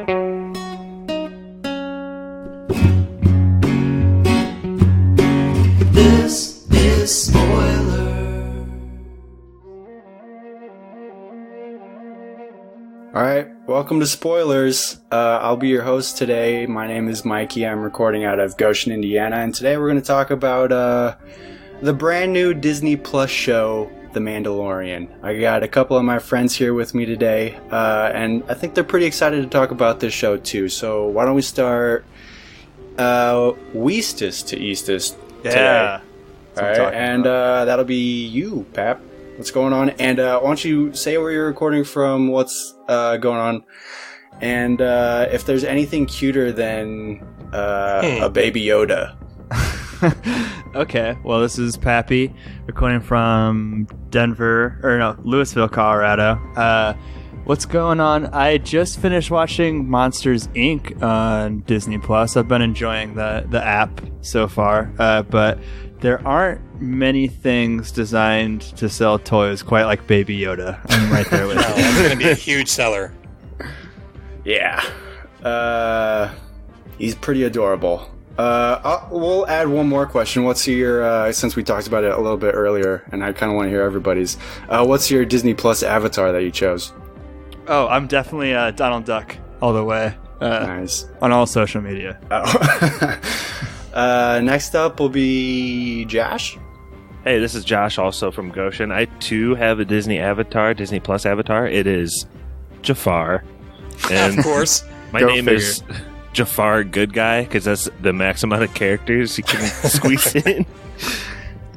This is Spoiler. Alright, welcome to Spoilers. I'll be your host today. My name is Mikey. I'm recording out of Goshen, Indiana, and today we're going to talk about the brand new Disney Plus show, The Mandalorian. I got a couple of my friends here with me today, and I think they're pretty excited to talk about this show too. So why don't we start Weestus to Eastus today? Alright, and that'll be you, Pap. What's going on? And why don't you say where you're recording from, what's going on, and if there's anything cuter than a Baby Yoda. Okay, well, this is Pappy, recording from Louisville, Colorado. What's going on? I just finished watching Monsters, Inc. on Disney Plus. I've been enjoying the app so far, but there aren't many things designed to sell toys quite like Baby Yoda. I'm right there with you. It's going to be a huge seller. Yeah. He's pretty adorable. We'll add one more question. What's your, since we talked about it a little bit earlier, and I kind of want to hear everybody's, what's your Disney Plus avatar that you chose? Oh, I'm definitely Donald Duck all the way. Nice. On all social media. Oh. Next up will be Josh. Hey, this is Josh, also from Goshen. I, too, have a Disney Plus avatar. It is Jafar. And of course. My name is Jafar Good Guy, because that's the max amount of characters you can squeeze in.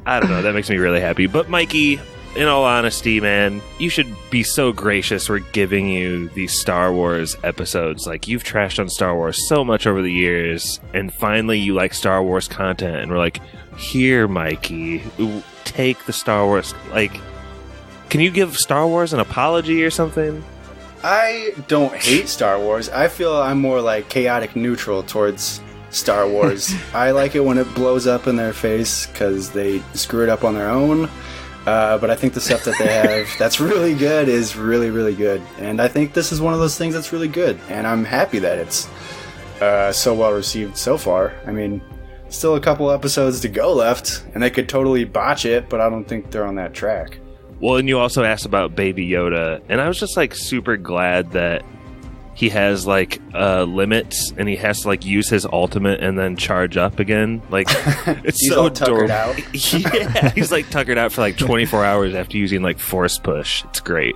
I don't know. That makes me really happy. But, Mikey, in all honesty, man, you should be so gracious we're giving you these Star Wars episodes. Like, you've trashed on Star Wars so much over the years, and finally you like Star Wars content, and we're like, here, Mikey, take the Star Wars. Like, can you give Star Wars an apology or something? I don't hate Star Wars. I feel I'm more like chaotic neutral towards Star Wars. I like it when it blows up in their face because they screw it up on their own. But I think the stuff that they have that's really good is really, really good. And I think this is one of those things that's really good. And I'm happy that it's so well received so far. I mean, still a couple episodes to go left, and they could totally botch it, but I don't think they're on that track. Well, and you also asked about Baby Yoda, and I was just, like, super glad that he has, like, limits, and he has to, like, use his ultimate and then charge up again. Like, it's he's so all tuckered out. Yeah, he's, like, tuckered out for, like, 24 hours after using, like, Force Push. It's great.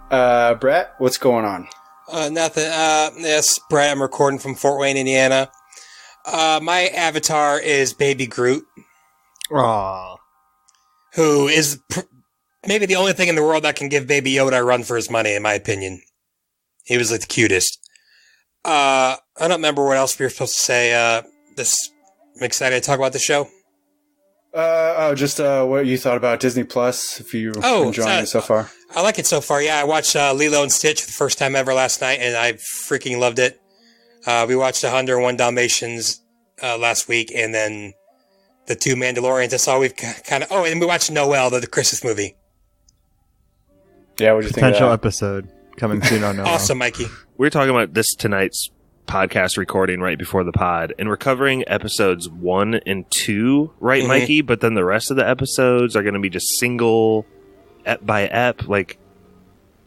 Brett, what's going on? Nothing. Yes, Brett, I'm recording from Fort Wayne, Indiana. My avatar is Baby Groot. Aww. Who is maybe the only thing in the world that can give Baby Yoda a run for his money, in my opinion. He was like the cutest. I don't remember what else we were supposed to say. I'm excited to talk about the show. Just what you thought about Disney Plus, if you're enjoying it so far. I like it so far, yeah. I watched Lilo and Stitch for the first time ever last night, and I freaking loved it. We watched 101 Dalmatians last week, and then the 2 Mandalorians. That's all we've kind of... Oh, and we watched Noel, the Christmas movie. Yeah, what did you think of that? Potential episode coming soon on Noel. Awesome, Mikey. We were talking about this tonight's podcast recording right before the pod, and we're covering episodes 1 and 2, right, mm-hmm. Mikey? But then the rest of the episodes are going to be just single, ep by ep. Like,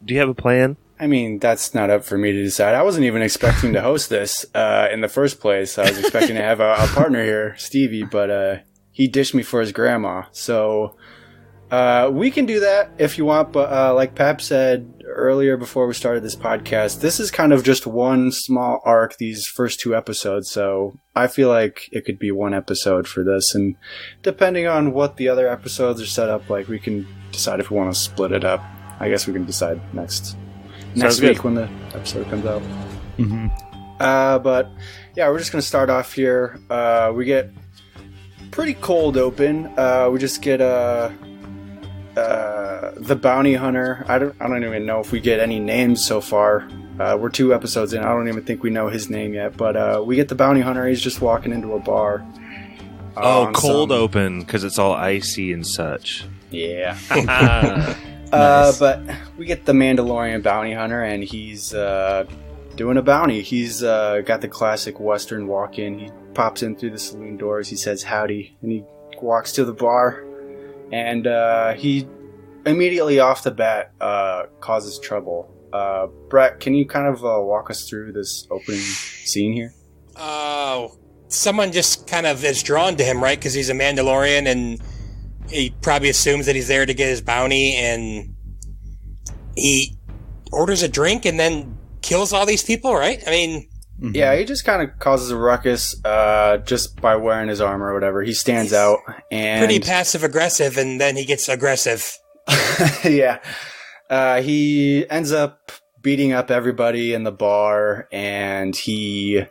do you have a plan? I mean, that's not up for me to decide. I wasn't even expecting to host this in the first place. I was expecting to have a partner here, Stevie, but he ditched me for his grandma. So we can do that if you want, but like Pap said earlier before we started this podcast, this is kind of just one small arc, these first 2 episodes, so I feel like it could be one episode for this, and depending on what the other episodes are set up like, we can decide if we want to split it up. I guess we can decide next week when the episode comes out. Mm-hmm. But yeah, we're just going to start off here. We get pretty cold open. We just get the bounty hunter. I don't even know if we get any names so far. We're 2 episodes in. I don't even think we know his name yet. But we get the bounty hunter. He's just walking into a bar. Cold open because it's all icy and such. Yeah. Nice. But we get the Mandalorian bounty hunter, and he's doing a bounty. He's got the classic Western walk-in. He pops in through the saloon doors. He says howdy, and he walks to the bar. And he immediately off the bat causes trouble. Brett, can you kind of walk us through this opening scene here? Oh, someone just kind of is drawn to him, right? Because he's a Mandalorian, and he probably assumes that he's there to get his bounty, and he orders a drink and then kills all these people, right? I mean... Mm-hmm. Yeah, he just kind of causes a ruckus just by wearing his armor or whatever. He stands out and... Pretty passive-aggressive, and then he gets aggressive. Yeah. He ends up beating up everybody in the bar, and he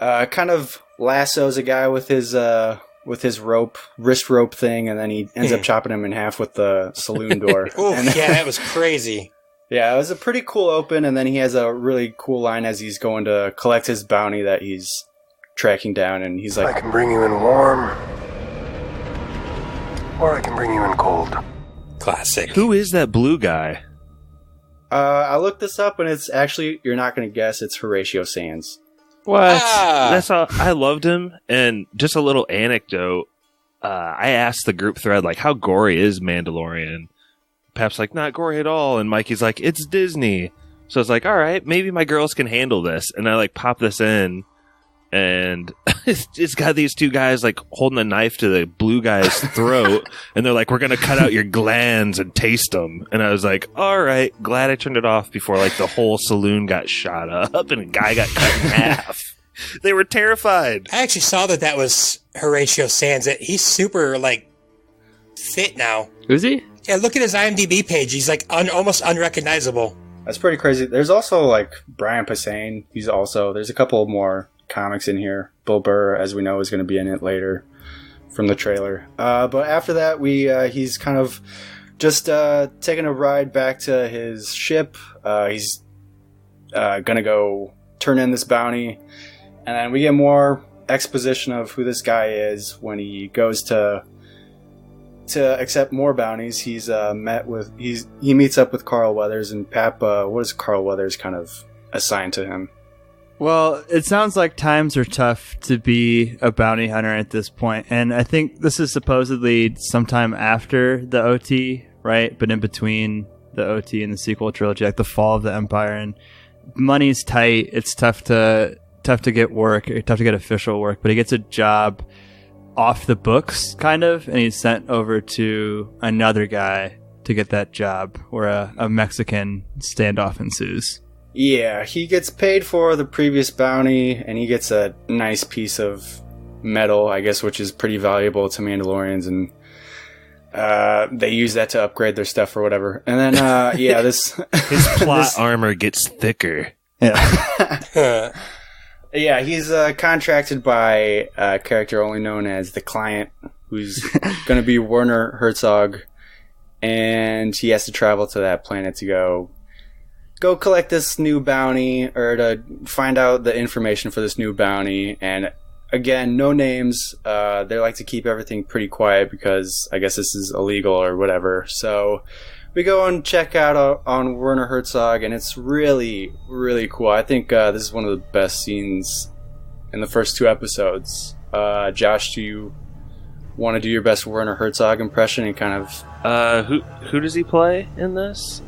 kind of lassos a guy with his wrist rope thing, and then he ends up chopping him in half with the saloon door. Ooh, yeah, that was crazy. Yeah, it was a pretty cool open, and then he has a really cool line as he's going to collect his bounty that he's tracking down, and he's like, I can bring you in warm, or I can bring you in cold. Classic. Who is that blue guy? I looked this up, and it's actually, you're not going to guess, it's Horatio Sands. What? Ah. That's all. I loved him. And just a little anecdote. I asked the group thread, like, how gory is Mandalorian? Pep's like, not gory at all. And Mikey's like, it's Disney. So I was like, all right, maybe my girls can handle this. And I like pop this in, and it's got these two guys like holding a knife to the blue guy's throat. And they're like, we're going to cut out your glands and taste them. And I was like, all right, glad I turned it off before like the whole saloon got shot up and a guy got cut in half. They were terrified. I actually saw that was Horatio Sands. He's super, like, fit now. Is he? Yeah, look at his IMDb page. He's, like, almost unrecognizable. That's pretty crazy. There's also, like, Brian Posehn. There's a couple more comics in here. Bill Burr, as we know, is going to be in it later from the trailer. But after that, he's kind of just taking a ride back to his ship. He's going to go turn in this bounty. And then we get more exposition of who this guy is when he goes to accept more bounties. He meets up with Carl Weathers, and Pap, what is Carl Weathers kind of assigned to him? Well, it sounds like times are tough to be a bounty hunter at this point, and I think this is supposedly sometime after the OT, right? But in between the OT and the sequel trilogy, like the fall of the Empire, and money's tight. It's tough to get work, tough to get official work, but he gets a job off the books, kind of, and he's sent over to another guy to get that job, where a Mexican standoff ensues. Yeah, he gets paid for the previous bounty, and he gets a nice piece of metal, I guess, which is pretty valuable to Mandalorians, and they use that to upgrade their stuff or whatever. And then, his plot armor gets thicker. Yeah. Yeah, he's contracted by a character only known as the Client, who's going to be Werner Herzog, and he has to travel to that planet to go collect this new bounty, or to find out the information for this new bounty. And again, no names. They like to keep everything pretty quiet because I guess this is illegal or whatever. So we go and check out on Werner Herzog, and it's really, really cool. I think this is one of the best scenes in the first two episodes. Josh, do you want to do your best Werner Herzog impression and kind of... Who does he play in this?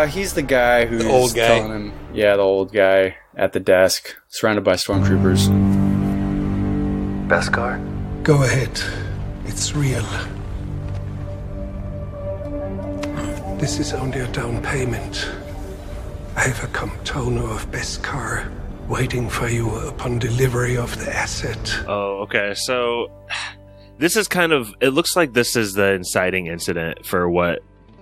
He's the guy who's the old guy. telling him... Yeah, the old guy at the desk, surrounded by stormtroopers. Beskar? Go ahead. It's real. This is only a down payment. I have a container of Beskar waiting for you upon delivery of the asset. Oh, okay. So this is kind of... It looks like this is the inciting incident for what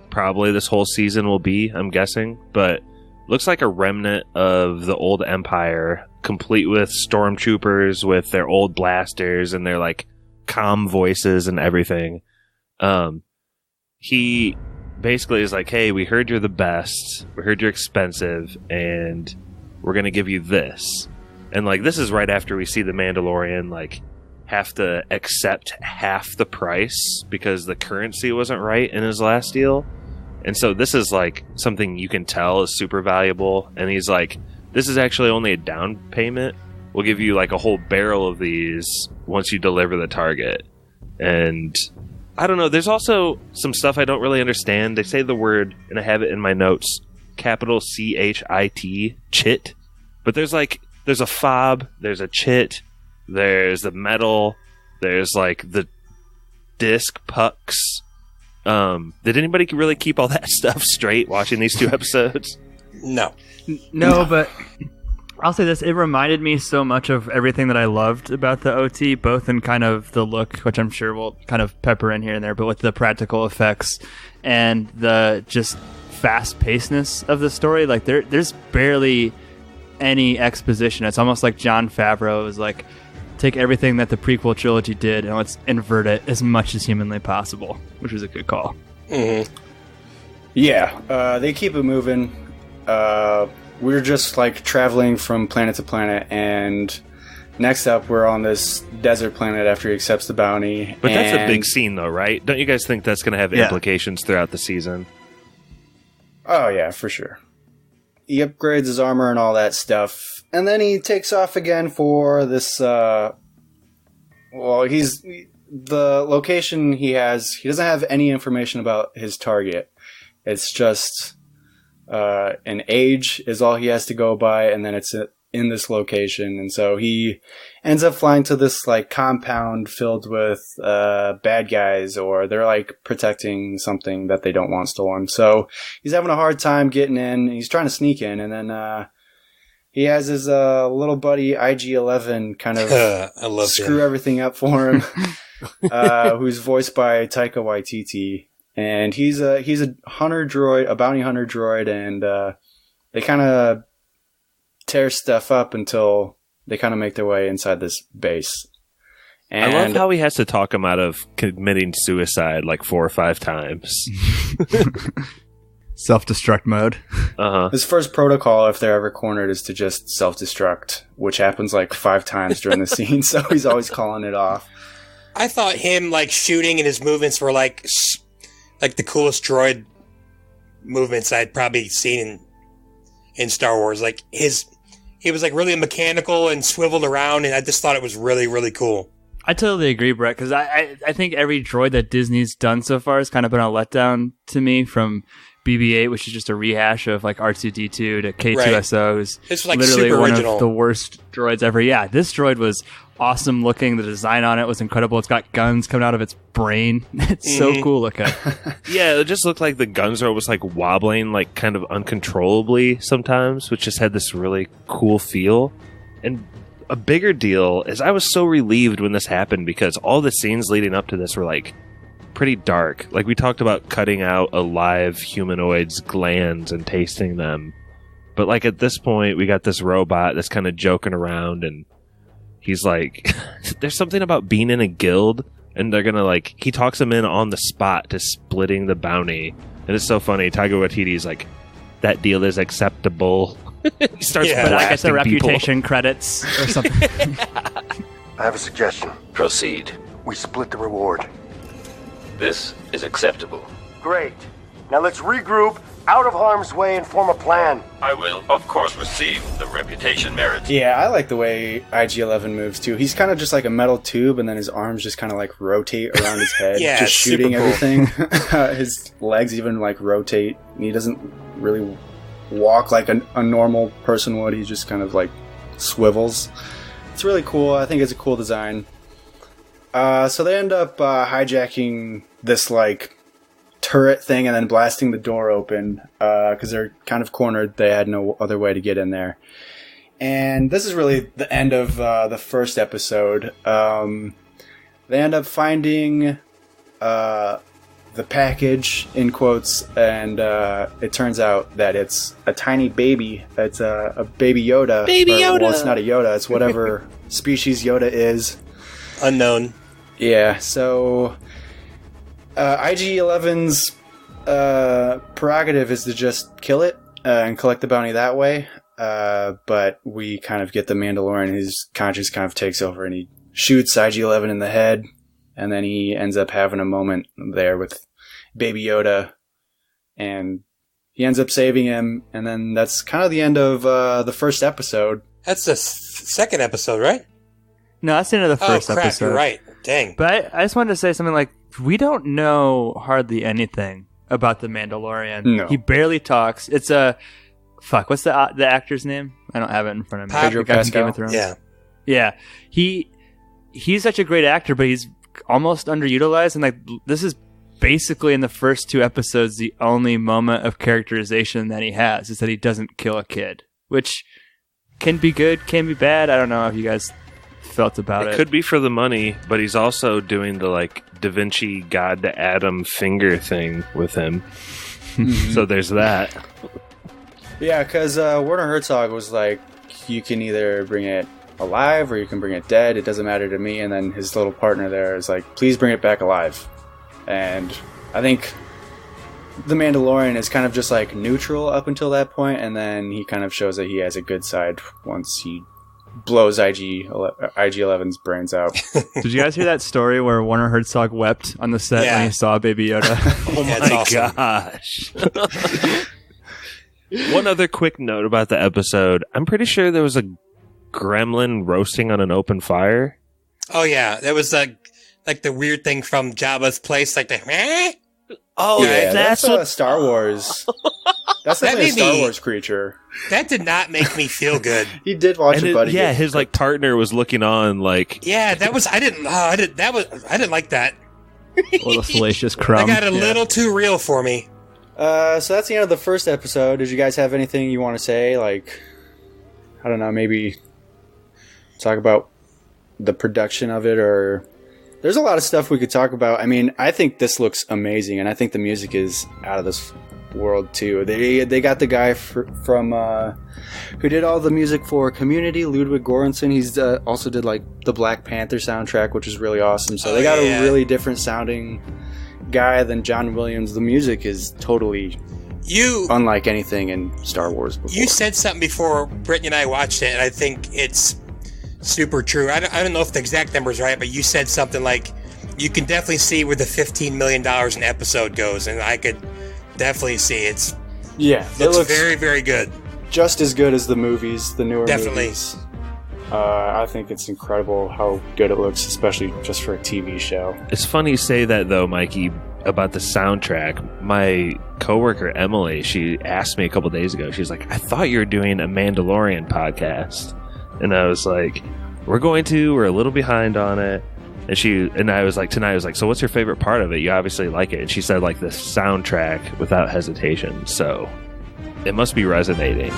probably this whole season will be, I'm guessing. But looks like a remnant of the old Empire, complete with stormtroopers with their old blasters and their, like, calm voices and everything. He basically is like, hey, we heard you're the best, we heard you're expensive, and we're gonna give you this. And like, this is right after we see the Mandalorian like have to accept half the price because the currency wasn't right in his last deal, And so this is like something you can tell is super valuable. And he's like, this is actually only a down payment. We'll give you like a whole barrel of these once you deliver the target. And I don't know. There's also some stuff I don't really understand. They say the word, and I have it in my notes, capital CHIT, chit. But there's a fob, there's a chit, there's the metal, there's like the disc pucks. Did anybody really keep all that stuff straight watching these 2 episodes? No. No, but I'll say this. It reminded me so much of everything that I loved about the OT, both in kind of the look, which I'm sure we'll kind of pepper in here and there, but with the practical effects and the just fast-pacedness of the story. Like, there's barely any exposition. It's almost like Jon Favreau was like, take everything that the prequel trilogy did and let's invert it as much as humanly possible, which was a good call. Mm-hmm. Yeah, they keep it moving. We're just like traveling from planet to planet, and next up we're on this desert planet after he accepts the bounty. But that's a big scene though, right? Don't you guys think that's going to have implications throughout the season? Oh yeah, for sure. He upgrades his armor and all that stuff, and then he takes off again for this, the location he doesn't have any information about his target. It's just an age is all he has to go by, and then it's in this location. And so he ends up flying to this like compound filled with bad guys, or they're like protecting something that they don't want stolen. So he's having a hard time getting in. He's trying to sneak in, and then he has his little buddy IG-11 kind of screw everything up for him, who's voiced by Taika Waititi. And he's a hunter droid, a bounty hunter droid, and they kind of tear stuff up until they kind of make their way inside this base. And I love how he has to talk him out of committing suicide like 4 or 5 times. Self-destruct mode. His first protocol, if they're ever cornered, is to just self-destruct, which happens like 5 times during the scene, so he's always calling it off. I thought him like shooting and his movements were like the coolest droid movements I'd probably seen in Star Wars. Like he was like really mechanical and swiveled around, and I just thought it was really, really cool. I totally agree, Brett, because I think every droid that Disney's done so far has kind of been a letdown to me, from BB-8, which is just a rehash of like R2-D2 to K2SO, who's it's like literally super one original. of the worst droids ever. Yeah, this droid was awesome looking. The design on it was incredible. It's got guns coming out of its brain. It's so cool looking. Yeah, it just looked like the guns were almost like wobbling, like kind of uncontrollably sometimes, which just had this really cool feel. And a bigger deal is I was so relieved when this happened, because all the scenes leading up to this were like pretty dark. Like, we talked about cutting out a live humanoid's glands and tasting them, but like at this point we got this robot that's kind of joking around, and he's like there's something about being in a guild, and they're gonna like, he talks him in on the spot to splitting the bounty, and it's so funny. Taika Waititi's like, that deal is acceptable. He starts But I get the blasting people. reputation credits or something. I have a suggestion. Proceed. We split the reward. This is acceptable. Great. Now let's regroup, out of harm's way, and form a plan. I will, of course, receive the reputation merit. Yeah, I like the way IG-11 moves too. He's kind of just like a metal tube, and then his arms just kind of like rotate around his head, Yeah, just it's shooting super cool. everything. His legs even like rotate. And he doesn't really walk like a normal person would. He just kind of like swivels. It's really cool. I think it's a cool design. So they end up hijacking this like turret thing and then blasting the door open because they're kind of cornered. They had no other way to get in there. And this is really the end of the first episode. They end up finding the package, in quotes, and it turns out that it's a tiny baby. It's a baby Yoda. Well, it's not a Yoda. It's whatever species Yoda is. Unknown. Yeah, so IG-11's prerogative is to just kill it and collect the bounty that way. But we kind of get the Mandalorian, his conscience kind of takes over, and he shoots IG-11 in the head, and then he ends up having a moment there with Baby Yoda and he ends up saving him, and then that's kind of the end of the first episode. That's the second episode, right? No, that's the end of the first oh, crap, episode. You're right. Dang. But I just wanted to say something like, we don't know hardly anything about the Mandalorian. No. He barely talks. It's a... Fuck, what's the actor's name? I don't have it in front of me. Pedro The guy from Pascal? Game of Thrones. Yeah. Yeah. He's such a great actor, but he's almost underutilized. And like, this is basically in the first 2 episodes the only moment of characterization that he has is that he doesn't kill a kid, which can be good, can be bad. I don't know if you guys felt about it. It could be for the money, but he's also doing the like Da Vinci God to Adam finger thing with him. So there's that. Yeah, because Werner Herzog was like, you can either bring it alive or you can bring it dead. It doesn't matter to me. And then his little partner there is like, please bring it back alive. And I think the Mandalorian is kind of just like neutral up until that point, and then he kind of shows that he has a good side once he blows IG-11's brains out. Did you guys hear that story where Werner Herzog wept on the set Yeah. when he saw Baby Yoda? Oh That's my awesome. gosh. One other quick note about the episode. I'm pretty sure there was a gremlin roasting on an open fire. Oh, yeah. That was like the weird thing from Jabba's place, like the... Oh, Yeah, that's what... a Star Wars. That's That definitely a made Star me- Wars creature. That did not make me feel good. He did watch And a buddy. yeah, get his like partner was looking on like... Yeah, that was... I didn't like that. A little salacious crumb. That got a little too real for me. So that's the end of the first episode. Did you guys have anything you want to say? Like, I don't know, maybe talk about the production of it, or there's a lot of stuff we could talk about. I mean, I think this looks amazing, and I think the music is out of this world too. They got the guy from who did all the music for Community, Ludwig Göransson. He's also did like the Black Panther soundtrack, which is really awesome. So they got a really different sounding guy than John Williams. The music is totally unlike anything in Star Wars before. You said something before Brittany and I watched it, and I think it's super true. I don't know if the exact number's right, but you said something like, you can definitely see where the $15 million an episode goes, and I could definitely see it looks very, very good. Just as good as the movies, the newer Definitely. movies. I think it's incredible how good it looks, especially just for a TV show. It's funny you say that though, Mikey, about the soundtrack. My coworker Emily, she asked me a couple days ago. She's like, "I thought you were doing a Mandalorian podcast," and I was like, "We're a little behind on it." And I was like, tonight I was like, "So what's your favorite part of it? You obviously like it." And she said like the soundtrack without hesitation. So it must be resonating.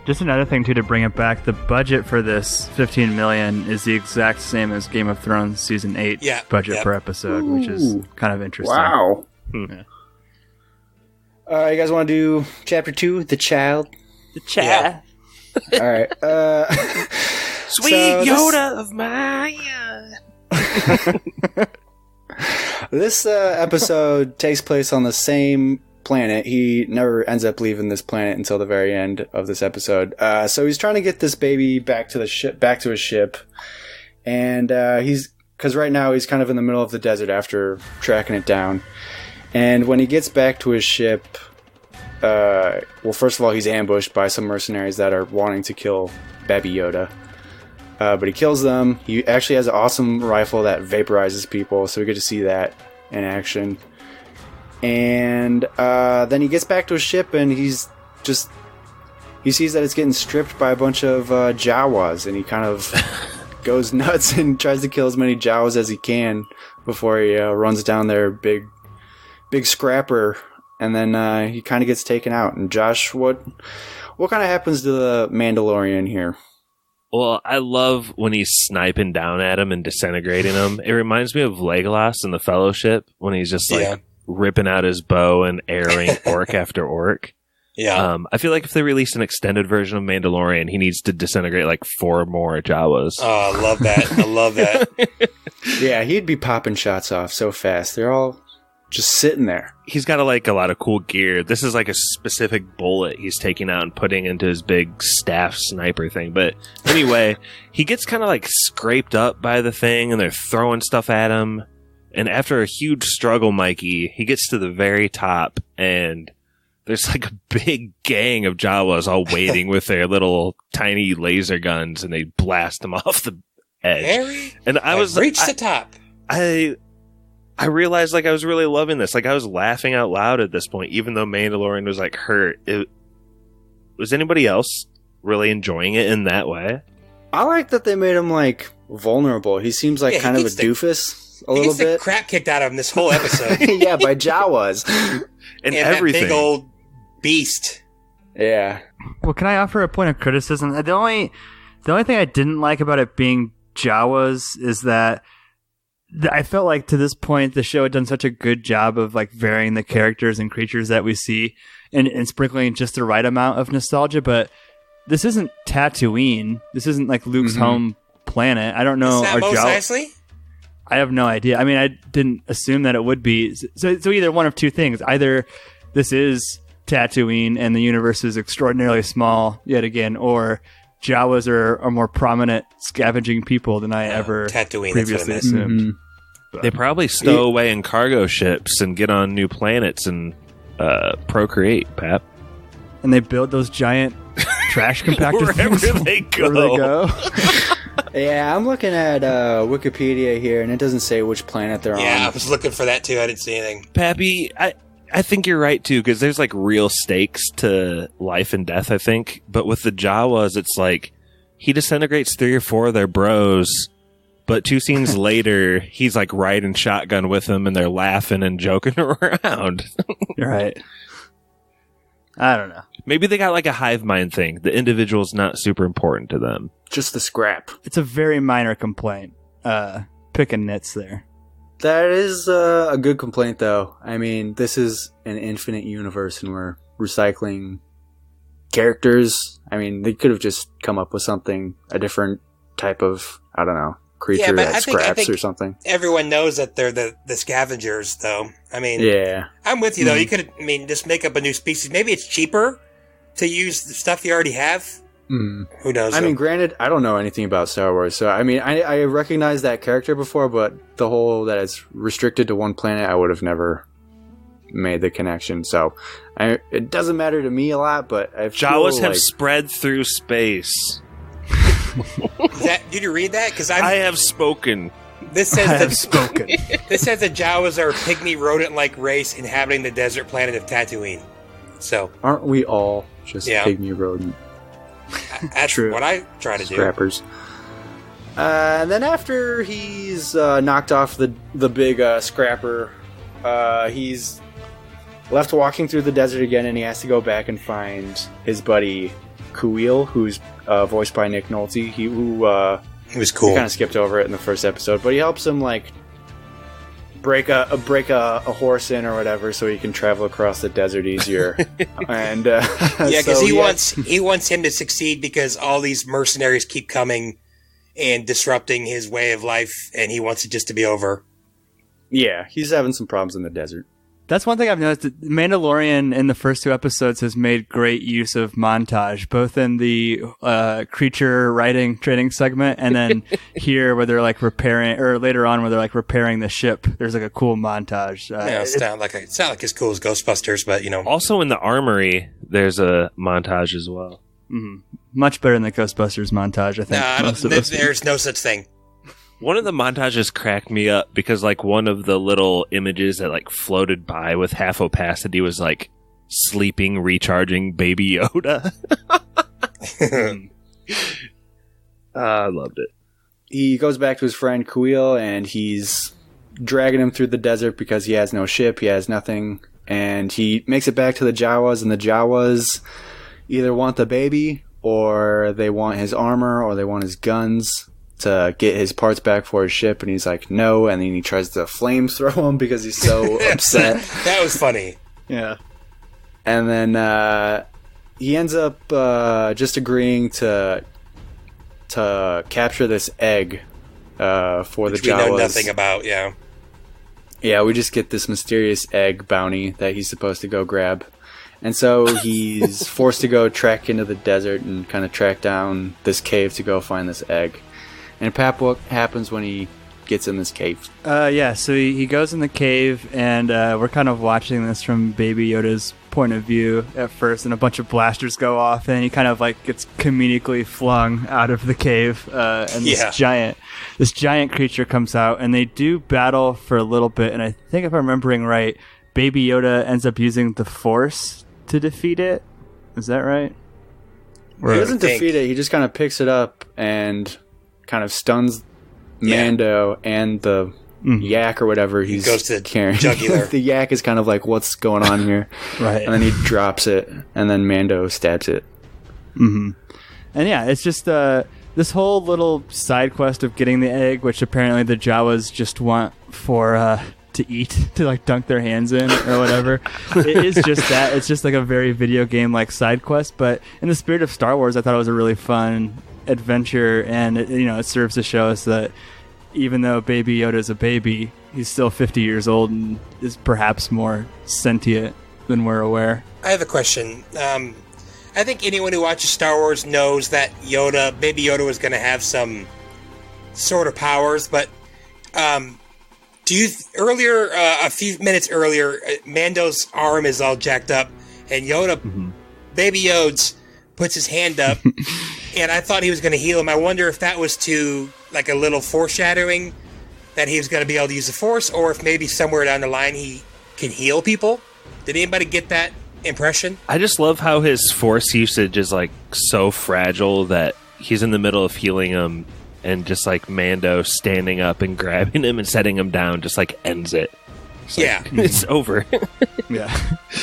Just another thing too to bring it back. The budget for this $15 million is the exact same as Game of Thrones season 8 budget per episode, which is kind of interesting. Wow. Yeah. You guys want to do chapter 2, The Child? The child. All right. Sweet Yoda of mine. This episode takes place on the same planet. He never ends up leaving this planet until the very end of this episode. So he's trying to get this baby back to his ship, and because right now he's kind of in the middle of the desert after tracking it down. And when he gets back to his ship, first of all, he's ambushed by some mercenaries that are wanting to kill Baby Yoda. But he kills them. He actually has an awesome rifle that vaporizes people, so we get to see that in action. And then he gets back to his ship, and he sees that it's getting stripped by a bunch of Jawas, and he kind of goes nuts and tries to kill as many Jawas as he can before he runs down their big scrapper, and then he kind of gets taken out. And Josh, what kind of happens to the Mandalorian here? Well, I love when he's sniping down at him and disintegrating him. It reminds me of Legolas in the Fellowship when he's just like ripping out his bow and arrowing orc after orc. Yeah. I feel like if they released an extended version of Mandalorian, he needs to disintegrate like 4 more Jawas. Oh, I love that. I love that. Yeah, he'd be popping shots off so fast. They're all just sitting there. He's got like a lot of cool gear. This is like a specific bullet he's taking out and putting into his big staff sniper thing. But anyway, he gets kind of like scraped up by the thing and they're throwing stuff at him. And after a huge struggle, Mikey, he gets to the very top and there's like a big gang of Jawas all waiting with their little tiny laser guns and they blast him off the edge. Harry, and I was reached the top. I realized like I was really loving this. Like I was laughing out loud at this point, even though Mandalorian was like hurt. Was anybody else really enjoying it in that way? I like that they made him like vulnerable. He seems like kind of a doofus a little bit. He gets the crap kicked out of him this whole episode. Yeah, by Jawas and everything. That big old beast. Yeah. Well, can I offer a point of criticism? The only thing I didn't like about it being Jawas is that I felt like to this point the show had done such a good job of like varying the characters and creatures that we see and sprinkling just the right amount of nostalgia. But this isn't Tatooine. This isn't like Luke's home planet. I don't know. Is that Mos Eisley? I have no idea. I mean, I didn't assume that it would be. So either one of two things. Either this is Tatooine and the universe is extraordinarily small yet again, or Jawas are a more prominent scavenging people than I ever previously assumed. Mm-hmm. They probably stow away in cargo ships and get on new planets and procreate, Pap. And they build those giant trash compactor wherever things they go. Wherever they go. Yeah, I'm looking at Wikipedia here, and it doesn't say which planet they're on. Yeah, I was looking for that too. I didn't see anything. Pappy, I think you're right too, because there's like real stakes to life and death, I think. But with the Jawas, it's like he disintegrates 3 or 4 of their bros, but 2 scenes later, he's like riding shotgun with them and they're laughing and joking around. Right. I don't know. Maybe they got like a hive mind thing. The individual's not super important to them. Just the scrap. It's a very minor complaint. Picking nits there. That is a good complaint, though. I mean, this is an infinite universe, and we're recycling characters. I mean, they could have just come up with something, a different type of, I don't know, creature that scraps or something. Everyone knows that they're the scavengers, though. I mean, yeah. I'm with you, though. You could, just make up a new species. Maybe it's cheaper to use the stuff you already have. Who knows? I mean, granted, I don't know anything about Star Wars, so I mean, I recognize that character before, but the whole that it's restricted to one planet, I would have never made the connection. So it doesn't matter to me a lot, but I feel Jawas have spread through space. Did you read that? Because I have spoken. This says I have spoken. This says that Jawas are a pygmy rodent-like race inhabiting the desert planet of Tatooine. So aren't we all just pygmy rodent? That's what I try to scrappers. And then after he's knocked off the big scrapper, he's left walking through the desert again, and he has to go back and find his buddy Kuil, who's voiced by Nick Nolte. He was cool. We kind of skipped over it in the first episode, but he helps him like break a horse in or whatever, so he can travel across the desert easier. And because he wants him to succeed because all these mercenaries keep coming and disrupting his way of life, and he wants it just to be over. Yeah, he's having some problems in the desert. That's one thing I've noticed. Mandalorian in the first 2 episodes has made great use of montage, both in the creature writing training segment and then here where they're like repairing, or later on where they're like repairing the ship. There's like a cool montage. It's not like as cool as Ghostbusters, but Also in the armory, there's a montage as well. Mm-hmm. Much better than the Ghostbusters montage, I think. There's no such thing. One of the montages cracked me up because like one of the little images that like floated by with half opacity was like sleeping, recharging baby Yoda. I loved it. He goes back to his friend Kuil, and he's dragging him through the desert because he has no ship, he has nothing, and he makes it back to the Jawas, and the Jawas either want the baby, or they want his armor, or they want his guns to get his parts back for his ship, and he's like, no, and then he tries to flamethrow him because he's so upset. That was funny. Yeah. And then he ends up just agreeing to capture this egg for Which the Jawas. we know nothing about, yeah. Yeah, we just get this mysterious egg bounty that he's supposed to go grab. And so he's forced to go trek into the desert and kind of track down this cave to go find this egg. And Pap, what happens when he gets in this cave? So he goes in the cave, and we're kind of watching this from Baby Yoda's point of view at first, and a bunch of blasters go off, and he kind of like gets comedically flung out of the cave, and this giant creature comes out, and they do battle for a little bit, and I think if I'm remembering right, Baby Yoda ends up using the Force to defeat it. Is that right? He doesn't defeat it, he just kind of picks it up and kind of stuns Mando and the yak or whatever he's goes to carrying. Jugular. The yak is kind of like, what's going on here? Right. And then he drops it, and then Mando stabs it. Mm-hmm. And yeah, it's just this whole little side quest of getting the egg, which apparently the Jawas just want for to eat, to like dunk their hands in or whatever. It is just that. It's just like a very video game like side quest, but in the spirit of Star Wars, I thought it was a really fun adventure, and it serves to show us that even though Baby Yoda is a baby, he's still 50 years old and is perhaps more sentient than we're aware. I have a question. I think anyone who watches Star Wars knows that Baby Yoda was going to have some sort of powers, but a few minutes earlier, Mando's arm is all jacked up, and Baby Yoda puts his hand up, and I thought he was going to heal him. I wonder if that was to like a little foreshadowing that he was going to be able to use the Force, or if maybe somewhere down the line he can heal people. Did anybody get that impression? I just love how his Force usage is like so fragile that he's in the middle of healing him, and just like Mando standing up and grabbing him and setting him down just like ends it. It's it's over. Yeah.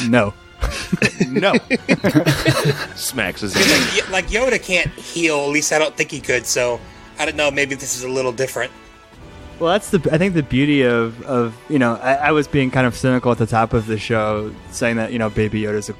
No. No. Smacks his like Yoda can't heal, at least I don't think he could, so I don't know, maybe this is a little different. Well, that's I think the beauty of I was being kind of cynical at the top of the show, saying that Baby Yoda's a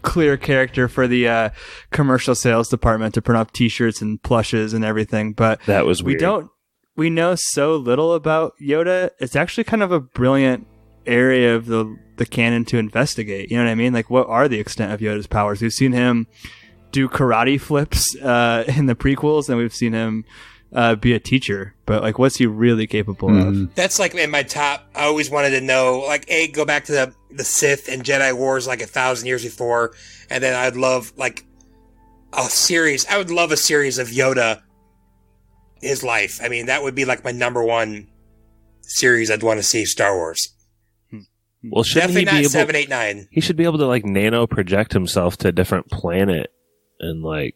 clear character for the commercial sales department to print up T-shirts and plushes and everything, but that was weird. We know so little about Yoda. It's actually kind of a brilliant area of the canon to investigate. You know what I mean? Like, what are the extent of Yoda's powers? We've seen him do karate flips in the prequels, and we've seen him be a teacher, but like, what's he really capable of? That's like in my top. I always wanted to know, like, go back to the Sith and Jedi Wars like 1,000 years before, and then I'd love like a series. I would love a series of Yoda, his life. I mean, that would be like my number one series I'd want to see. Star Wars. Well, definitely not 7, 8, 9. He should be able to like nano project himself to a different planet and like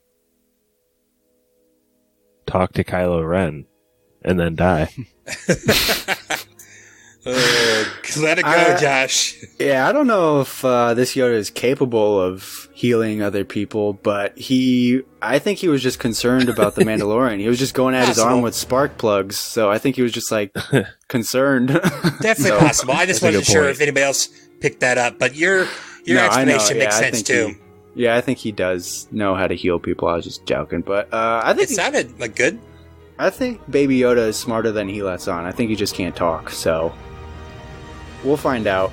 talk to Kylo Ren and then die. Let it go, Josh. Yeah, I don't know if this Yoda is capable of healing other people, but I think he was just concerned about the Mandalorian. He was just going at his arm with spark plugs, so I think he was just like concerned. Definitely possible. I just wasn't sure if anybody else picked that up, but your explanation makes sense too. I think he does know how to heal people. I was just joking, but I think it sounded like good. I think Baby Yoda is smarter than he lets on. I think he just can't talk, so we'll find out.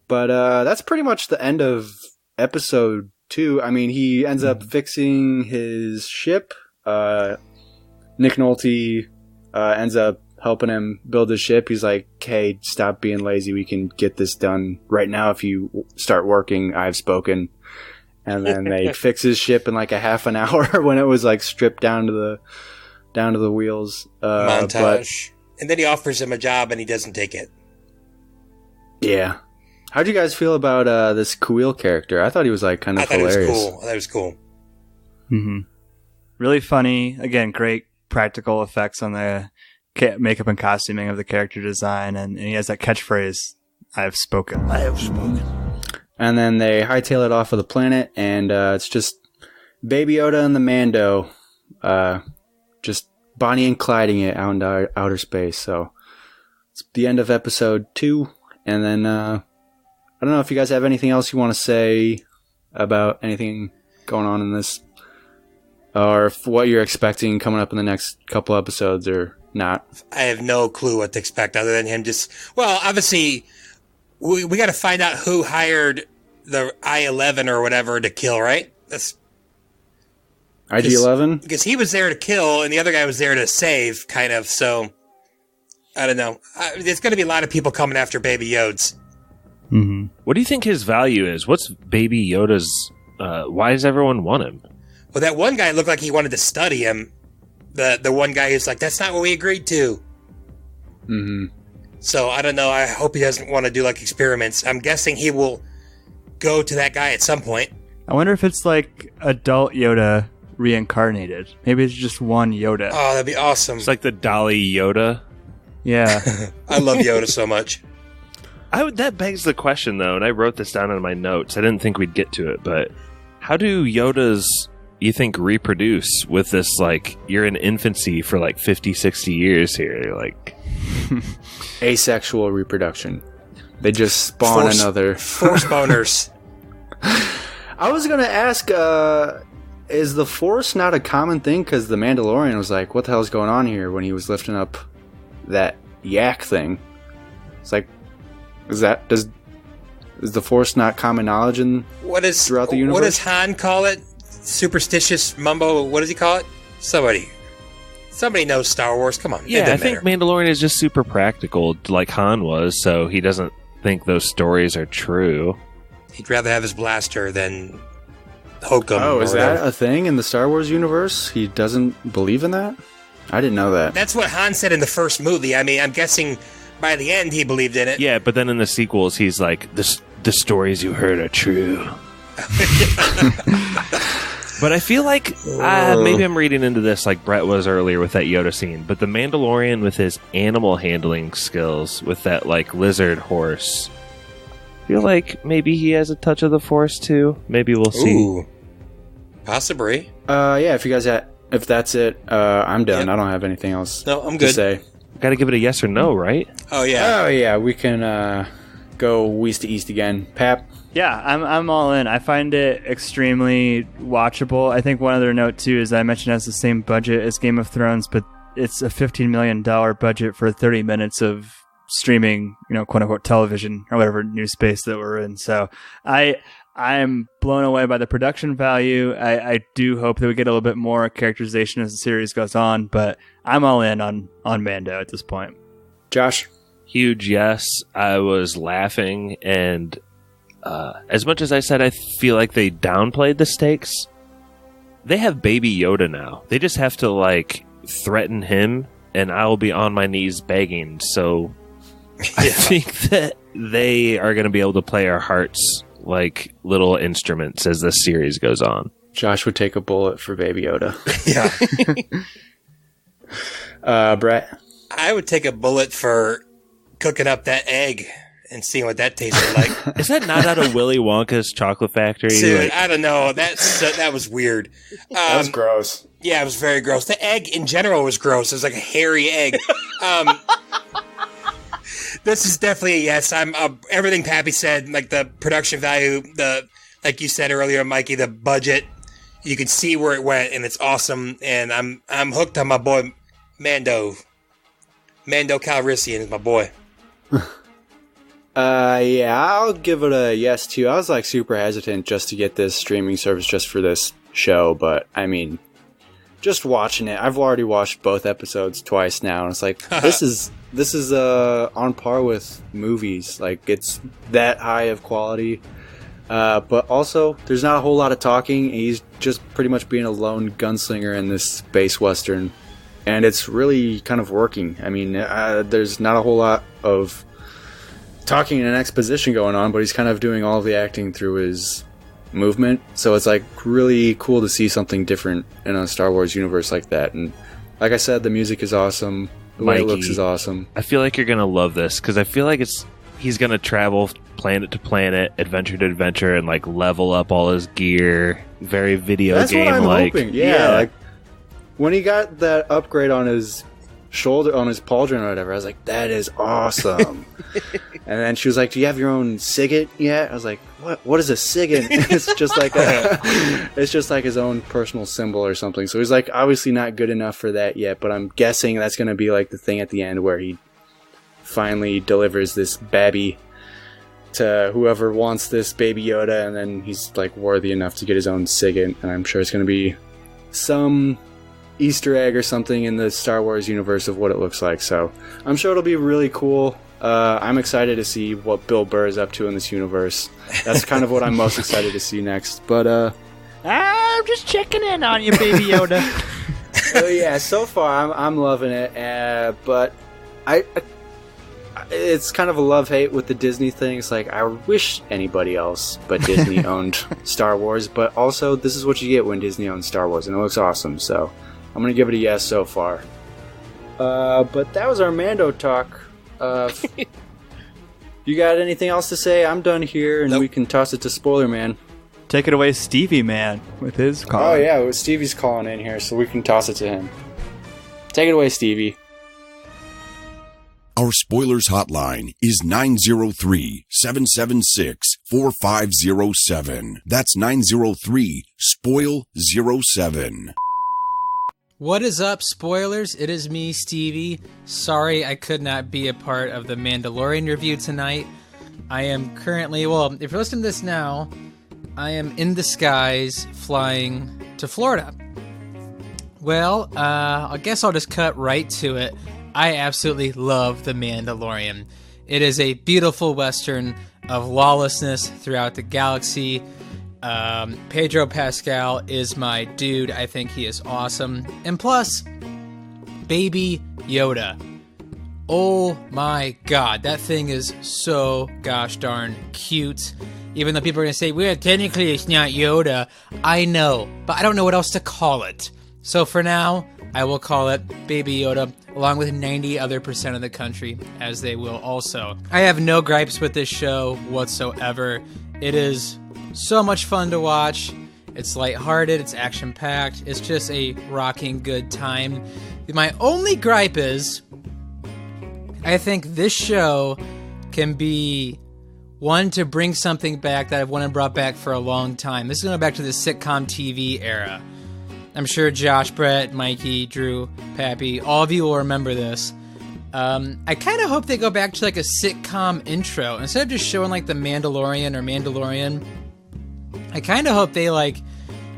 But that's pretty much the end of episode 2. I mean, he ends up fixing his ship. Nick Nolte ends up helping him build his ship. He's like, hey, stop being lazy. We can get this done right now. If you start working, I've spoken. And then they fix his ship in like a half an hour when it was like stripped down to the wheels. Montage. And then he offers him a job and he doesn't take it. Yeah. How'd you guys feel about this Kuil character? I thought he was like kind of hilarious. I thought it was cool. Mm-hmm. Really funny. Again, great practical effects on the makeup and costuming of the character design. And he has that catchphrase, I have spoken. I have spoken. And then they hightail it off of the planet, and it's just Baby Yoda and the Mando just Bonnie and Clyding it out into outer space. So it's the end of episode 2. And then I don't know if you guys have anything else you want to say about anything going on in this, or what you're expecting coming up in the next couple episodes, or not. I have no clue what to expect other than him just... Well, obviously, we got to find out who hired the I-11 or whatever to kill, right? That's IG-11? Because he was there to kill, and the other guy was there to save, kind of, so... I don't know. There's going to be a lot of people coming after Baby Yodes. Mm-hmm. What do you think his value is? What's Baby Yoda's... why does everyone want him? Well, that one guy looked like he wanted to study him. The one guy who's like, that's not what we agreed to. Mm-hmm. So, I don't know. I hope he doesn't want to do, like, experiments. I'm guessing he will go to that guy at some point. I wonder if it's like adult Yoda reincarnated. Maybe it's just one Yoda. Oh, that'd be awesome. It's like the Dolly Yoda. Yeah. I love Yoda so much. That begs the question, though, and I wrote this down in my notes. I didn't think we'd get to it, but how do Yodas, you think, reproduce with this, like, you're in infancy for, like, 50, 60 years here? Like, Asexual reproduction. They just spawn another. Force boners. I was going to ask, is the Force not a common thing? Because the Mandalorian was like, what the hell's going on here when he was lifting up that yak thing? It's like, is the Force not common knowledge throughout the universe? What does Han call it? Superstitious mumbo? What does he call it? Somebody knows Star Wars. Come on. yeah, I think Mandalorian is just super practical, like Han was, so he doesn't think those stories are true. He'd rather have his blaster than hokum. Oh, is that a thing in the Star Wars universe? He doesn't believe in that? I didn't know that. That's what Han said in the first movie. I mean, I'm guessing by the end he believed in it. Yeah, but then in the sequels, he's like, the stories you heard are true. But I feel like maybe I'm reading into this like Brett was earlier with that Yoda scene, but the Mandalorian with his animal handling skills with that like lizard horse, I feel like maybe he has a touch of the Force too. Maybe we'll see. Ooh. Possibly. Yeah, if that's it, I'm done. Yep. I don't have anything else No, I'm to good. say. Got to give it a yes or no, right? Oh, yeah. Oh, yeah, we can go west to east again. Pap? Yeah, I'm all in. I find it extremely watchable. I think one other note too is I mentioned it has the same budget as Game of Thrones, but it's a $15 million budget for 30 minutes of streaming, quote unquote television or whatever new space that we're in. So I'm blown away by the production value. I do hope that we get a little bit more characterization as the series goes on, but I'm all in on Mando at this point. Josh? Huge yes. I was laughing, and as much as I said I feel like they downplayed the stakes, they have Baby Yoda now. They just have to, like, threaten him, and I will be on my knees begging. So I think that they are going to be able to play our hearts like little instruments as this series goes on. Josh would take a bullet for Baby Yoda. Yeah. Brett? I would take a bullet for cooking up that egg and seeing what that tasted like. Is that not out of Willy Wonka's Chocolate Factory? Dude, I don't know. That was weird. That was gross. Yeah, it was very gross. The egg in general was gross. It was like a hairy egg. This is definitely a yes. I'm everything Pappy said, like the production value, like you said earlier, Mikey, the budget. You can see where it went, and it's awesome. And I'm hooked on my boy Mando. Mando Calrissian is my boy. Yeah, I'll give it a yes too. I was like super hesitant just to get this streaming service just for this show, but I mean, just watching it, I've already watched both episodes twice now, and it's like this is on par with movies. Like, it's that high of quality, but also there's not a whole lot of talking. He's just pretty much being a lone gunslinger in this space western, and it's really kind of working. I mean, there's not a whole lot of talking and exposition going on, but he's kind of doing all of the acting through his movement, so it's like really cool to see something different in a Star Wars universe like that. And like I said, the music is awesome, the way it looks is awesome. I feel like you're gonna love this because I feel like he's gonna travel planet to planet, adventure to adventure, and like level up all his gear. Very video That's game what I'm like. hoping. Yeah, like when he got that upgrade on his shoulder, on his pauldron or whatever, I was like, that is awesome. And then she was like, "Do you have your own SIGINT yet?" I was like, "What is a SIGINT?" It's just like his own personal symbol or something. So he's like, obviously not good enough for that yet, but I'm guessing that's going to be like the thing at the end where he finally delivers this babby to whoever wants this Baby Yoda, and then he's like worthy enough to get his own SIGINT, and I'm sure it's going to be some Easter egg or something in the Star Wars universe of what it looks like. So I'm sure it'll be really cool. I'm excited to see what Bill Burr is up to in this universe. That's kind of what I'm most excited to see next. But I'm just checking in on you, Baby Yoda. yeah, so far I'm loving it. But it's kind of a love-hate with the Disney thing. It's like, I wish anybody else but Disney owned Star Wars. But also, this is what you get when Disney owns Star Wars, and it looks awesome. So I'm going to give it a yes so far. But that was our Mando talk. You got anything else to say? I'm done here, and we can toss it to Spoiler Man. Take it away, Stevie Man, with his call. Oh, yeah, Stevie's calling in here, so we can toss it to him. Take it away, Stevie. Our spoilers hotline is 903-776-4507. That's 903-SPOIL-07. What is up, spoilers? It is me, Stevie. Sorry I could not be a part of the Mandalorian review tonight. I am currently, well, if you're listening to this now, I am in disguise flying to Florida. Well, I guess I'll just cut right to it. I absolutely love The Mandalorian. It is a beautiful western of lawlessness throughout the galaxy. Pedro Pascal is my dude. I think he is awesome. And plus, Baby Yoda. Oh my god, that thing is so gosh darn cute. Even though people are going to say, well, technically it's not Yoda. I know, but I don't know what else to call it. So for now, I will call it Baby Yoda, along with 90% other of the country, as they will also. I have no gripes with this show whatsoever. It is so much fun to watch. It's lighthearted, it's action-packed, it's just a rocking good time. My only gripe is, I think this show can be one to bring something back that I've wanted brought back for a long time. This is going back to the sitcom TV era. I'm sure Josh, Brett, Mikey, Drew, Pappy, all of you will remember this. I kind of hope they go back to like a sitcom intro. Instead of just showing like the Mandalorian, I kind of hope they like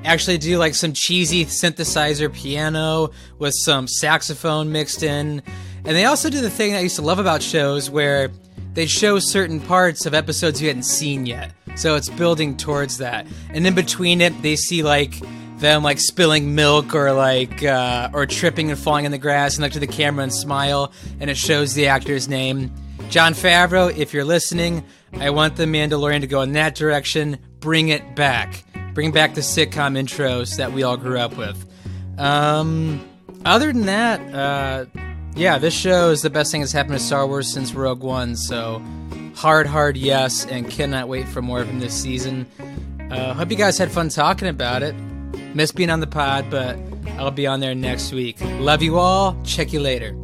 actually do like some cheesy synthesizer piano with some saxophone mixed in. And they also do the thing that I used to love about shows where they show certain parts of episodes you hadn't seen yet. So it's building towards that. And in between it, they see like them like spilling milk or like or tripping and falling in the grass and look to the camera and smile, and it shows the actor's name. Jon Favreau, if you're listening, I want The Mandalorian to go in that direction. Bring it back. Bring back the sitcom intros that we all grew up with. Other than that, yeah, this show is the best thing that's happened to Star Wars since Rogue One, so hard yes, and cannot wait for more of him this season. Hope you guys had fun talking about it. Miss being on the pod, but I'll be on there next week. Love you all. Check you later.